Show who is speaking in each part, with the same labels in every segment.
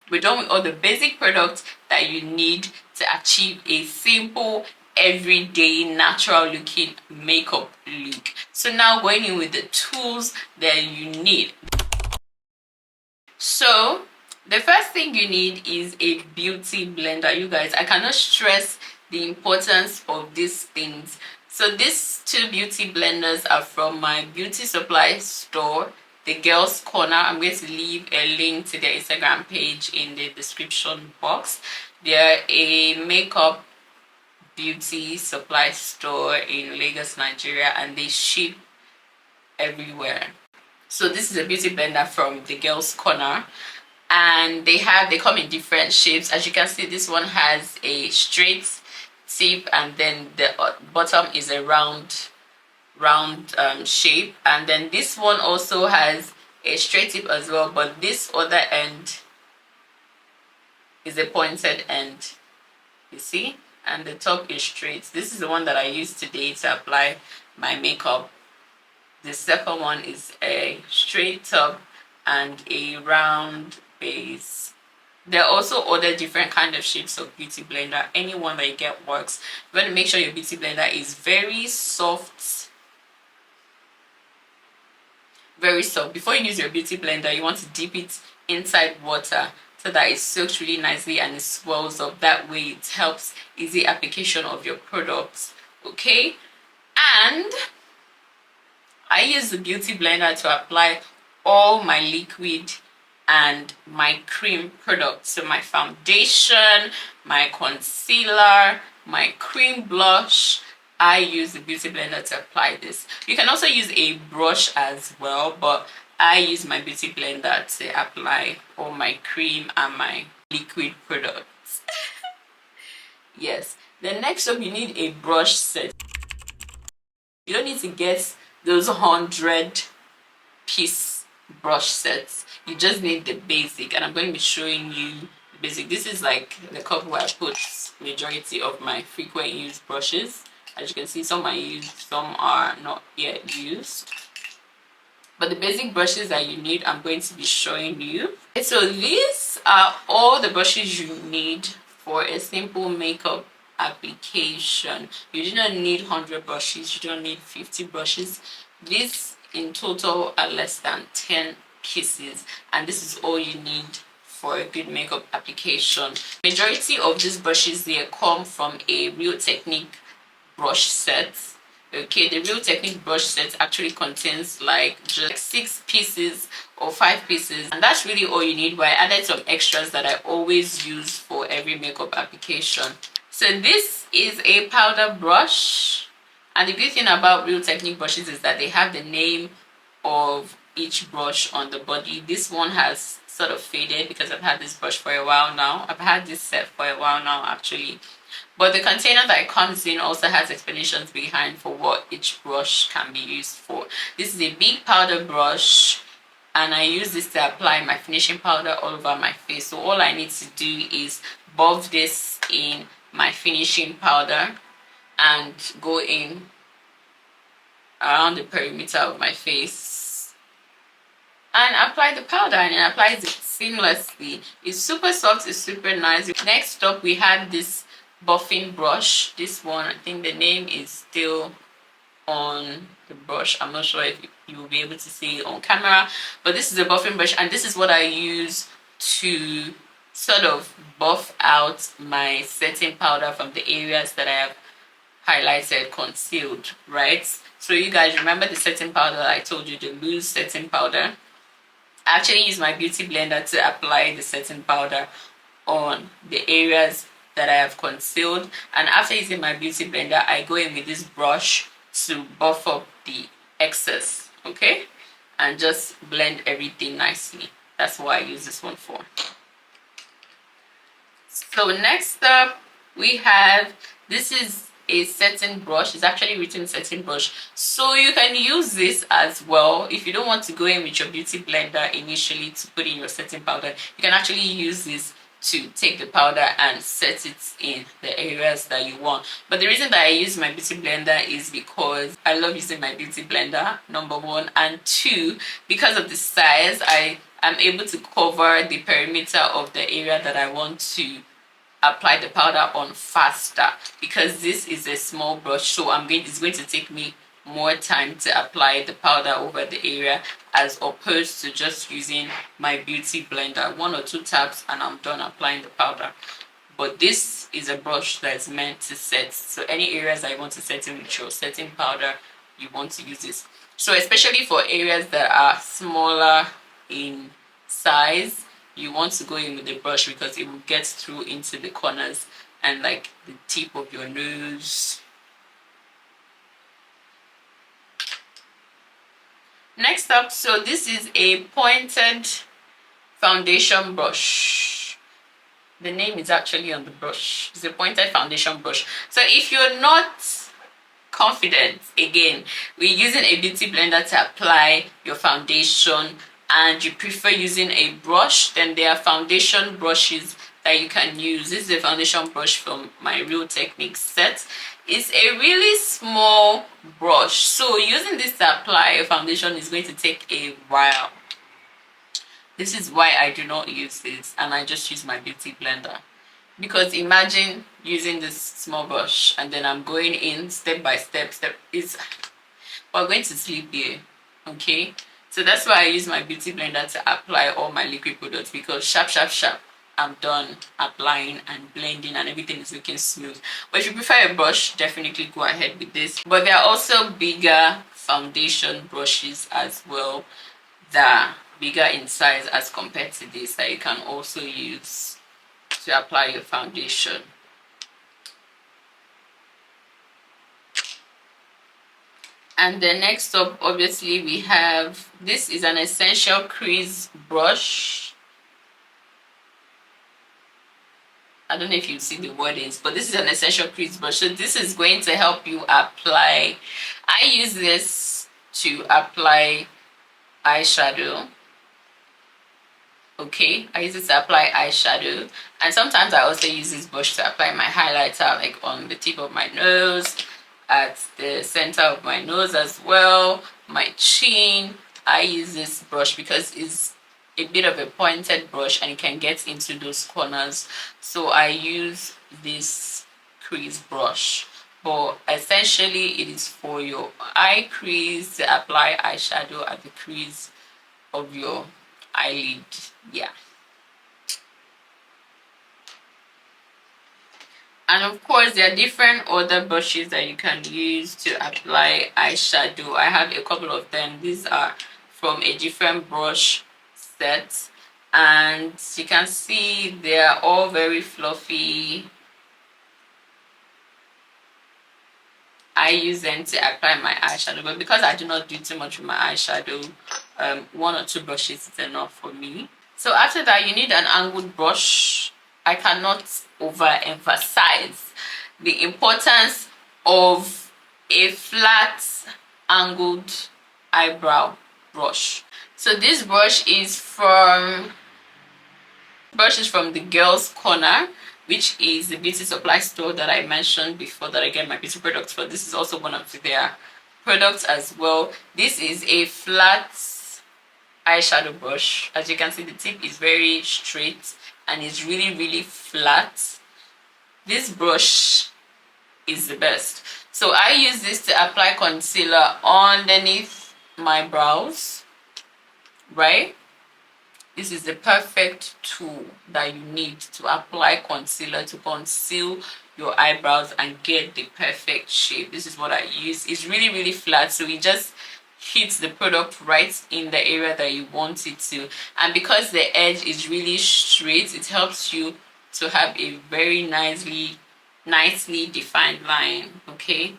Speaker 1: We're done with all the basic products that you need to achieve a simple, everyday, natural looking makeup look. So now going in with the tools that you need. So the first thing you need is a beauty blender. You guys, I cannot stress the importance of these things. So these two beauty blenders are from my beauty supply store, the Girlz Corner. I'm going to leave a link to their Instagram page in the description box. They're a makeup beauty supply store in Lagos, Nigeria, and they ship everywhere. So this is a beauty blender from the Girlz Corner, and they come in different shapes. As you can see, this one has a straight tip, and then the bottom is a round shape, and then this one also has a straight tip as well, but this other end is a pointed end, you see, and the top is straight. This is the one that I use today to apply my makeup. The second one is a straight top and a round base. There are also other different kind of shapes of beauty blender. Any one that you get works. You want to make sure your beauty blender is very soft. Very soft. Before you use your beauty blender, you want to dip it inside water so that it soaks really nicely and it swells up. That way it helps easy application of your products. Okay? And I use the beauty blender to apply all my liquid and my cream products. So my foundation, my concealer, my cream blush, I use the beauty blender to apply this. You can also use a brush as well, but I use my beauty blender to apply all my cream and my liquid products. Yes. Then next up, you need a brush set. You don't need to get those 100-piece brush sets. You just need the basic, and I'm going to be showing you the basic. This is like the cup where I put majority of my frequent use brushes. As you can see, some are used, some are not yet used. But the basic brushes that you need, I'm going to be showing you. So these are all the brushes you need for a simple makeup application. You do not need 100 brushes, you don't need 50 brushes. These in total are less than 10 pieces, and this is all you need for a good makeup application. Majority of these brushes, they come from a Real Technique brush set. Okay, the Real Technique brush set actually contains like just 6 pieces or 5 pieces, and that's really all you need, but I added some extras that I always use for every makeup application. So this is a powder brush, and the good thing about Real Technique brushes is that they have the name of each brush on the body. This one has sort of faded because I've had this brush for a while now. I've had this set for a while now actually. But the container that it comes in also has explanations behind for what each brush can be used for. This is a big powder brush, and I use this to apply my finishing powder all over my face. So all I need to do is buff this in my finishing powder and go in around the perimeter of my face and apply the powder, and it applies it seamlessly. It's super soft, it's super nice. Next up, we have this buffing brush. This one, I think the name is still on the brush. I'm not sure if you will be able to see it on camera, but this is a buffing brush, and this is what I use to sort of buff out my setting powder from the areas that I have highlighted, concealed, right? So you guys remember the setting powder that I told you, the loose setting powder? I actually use my beauty blender to apply the setting powder on the areas that I have concealed, and after using my beauty blender, I go in with this brush to buff up the excess, okay, and just blend everything nicely. That's what I use this one for. So next up, we have, this is a setting brush. It's actually written setting brush, so you can use this as well. If you don't want to go in with your beauty blender initially to put in your setting powder, you can actually use this to take the powder and set it in the areas that you want. But the reason that I use my beauty blender is because I love using my beauty blender, number one, and two, because of the size. I I'm able to cover the perimeter of the area that I want to apply the powder on faster, because this is a small brush, so it's going to take me more time to apply the powder over the area as opposed to just using my beauty blender. 1 or 2 taps and I'm done applying the powder. But this is a brush that's meant to set, so any areas I want to set in with your setting powder, you want to use this. So especially for areas that are smaller in size, you want to go in with the brush because it will get through into the corners and like the tip of your nose. Next up, so this is a pointed foundation brush. The name is actually on the brush. It's a pointed foundation brush. So if you're not confident, again, we're using a beauty blender to apply your foundation and you prefer using a brush, then there are foundation brushes that you can use. This is a foundation brush from my Real Techniques set. It's a really small brush, so using this to apply a foundation is going to take a while. This is why I do not use this and I just use my beauty blender. Because imagine using this small brush and then I'm going in step by step. We're going to sleep here, okay? So that's why I use my beauty blender to apply all my liquid products, because sharp, I'm done applying and blending and everything is looking smooth. But if you prefer a brush, definitely go ahead with this. But there are also bigger foundation brushes as well that are bigger in size as compared to this that you can also use to apply your foundation. And then next up, obviously, we have, this is an essential crease brush. I don't know if you see the wordings, but this is an essential crease brush. So this is going to help you apply. I use this to apply eyeshadow. Okay, I use it to apply eyeshadow, and sometimes I also use this brush to apply my highlighter, like on the tip of my nose, at the center of my nose as well, my chin. I use this brush because it's a bit of a pointed brush and it can get into those corners, so I use this crease brush. But essentially it is for your eye crease, to apply eyeshadow at the crease of your eyelid. Yeah. And of course, there are different other brushes that you can use to apply eyeshadow. I have a couple of them. These are from a different brush set, and you can see they are all very fluffy. I use them to apply my eyeshadow, but because I do not do too much with my eyeshadow, 1 or 2 brushes is enough for me. So after that, you need an angled brush. I cannot overemphasize the importance of a flat angled eyebrow brush. So this brush is from the Girlz Korner, which is the beauty supply store that I mentioned before that I get my beauty products for. This is also one of their products as well. This is a flat eyeshadow brush. As you can see, the tip is very straight and it's really flat. This brush is the best. So I use this to apply concealer underneath my brows, right? This is the perfect tool that you need to apply concealer, to conceal your eyebrows and get the perfect shape. This is what I use. It's really flat, so it just hits the product right in the area that you want it to. And because the edge is really straight, it helps you to have a very nicely defined line. Okay,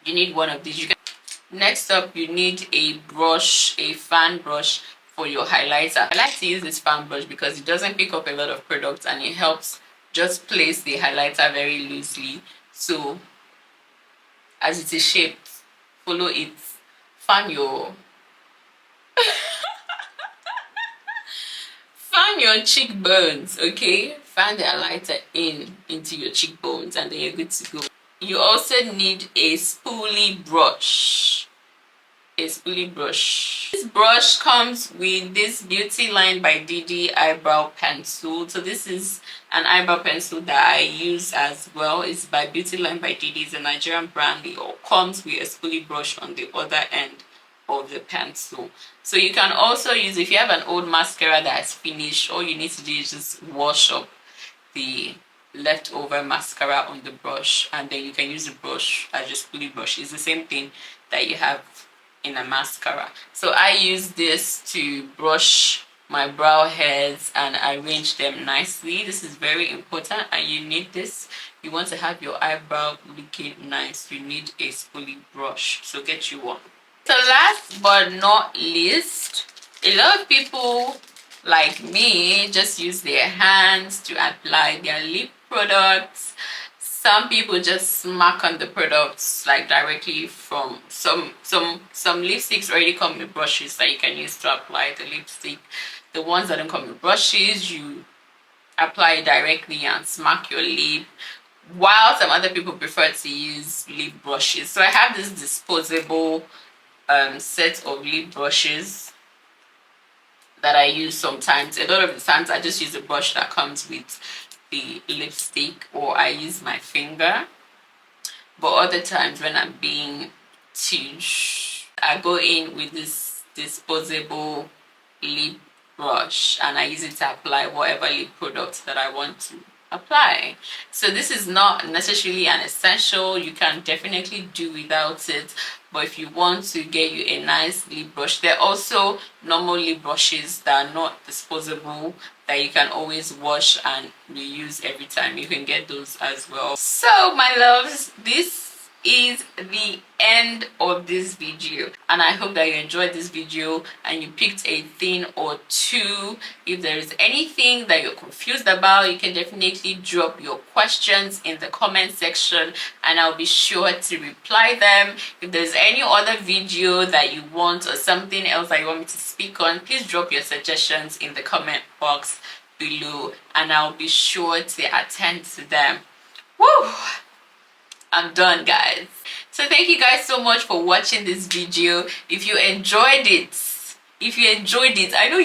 Speaker 1: you need one of these. Next up, you need a brush, a fan brush for your highlighter. I like to use this fan brush because it doesn't pick up a lot of products and it helps just place the highlighter very loosely. So as it is shaped, follow it. Fan your fan your cheekbones, okay? Fan the highlighter into your cheekbones and then you're good to go. You also need a spoolie brush. a spoolie brush. This brush comes with this Beauty Line by Didi eyebrow pencil. So this is an eyebrow pencil that I use as well. It's by Beauty Line by Didi. It's a Nigerian brand. It comes with a spoolie brush on the other end of the pencil. So you can also use, if you have an old mascara that is finished, all you need to do is just wash up the leftover mascara on the brush, and then you can use the brush as your spoolie brush. It's the same thing that you have in a mascara. So I use this to brush my brow hairs and arrange them nicely. This is very important, and you need this. You want to have your eyebrow looking nice, you need a spoolie brush, so get you one. So last but not least, a lot of people like me just use their hands to apply their lip products. Some people just smack on the products like directly from some lipsticks already come with brushes that you can use to apply the lipstick. The ones that don't come with brushes, you apply it directly and smack your lip, while some other people prefer to use lip brushes. So I have this disposable set of lip brushes that I use sometimes. A lot of the times I just use a brush that comes with the lipstick, or I use my finger. But other times when I'm being too, I go in with this disposable lip brush and I use it to apply whatever lip product that I want to apply. So this is not necessarily an essential. You can definitely do without it, but if you want to get you a nice lip brush, there are also normal lip brushes that are not disposable that you can always wash and reuse every time. You can get those as well. So my loves, this is the end of this video, and I hope that you enjoyed this video and you picked a thing or two. If there is anything that you're confused about, you can definitely drop your questions in the comment section and I'll be sure to reply them. If there's any other video that you want or something else that you want me to speak on, please drop your suggestions in the comment box below and I'll be sure to attend to them. Woo! I'm done, guys. So thank you guys so much for watching this video. If you enjoyed it, I know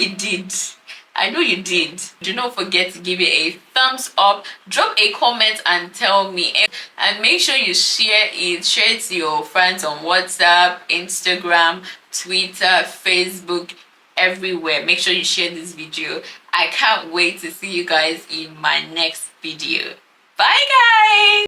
Speaker 1: you did. Do not forget to give it a thumbs up, drop a comment and tell me, and make sure you share it to your friends on WhatsApp, Instagram, Twitter, Facebook, everywhere. Make sure you share this video. I can't wait to see you guys in my next video. Bye guys.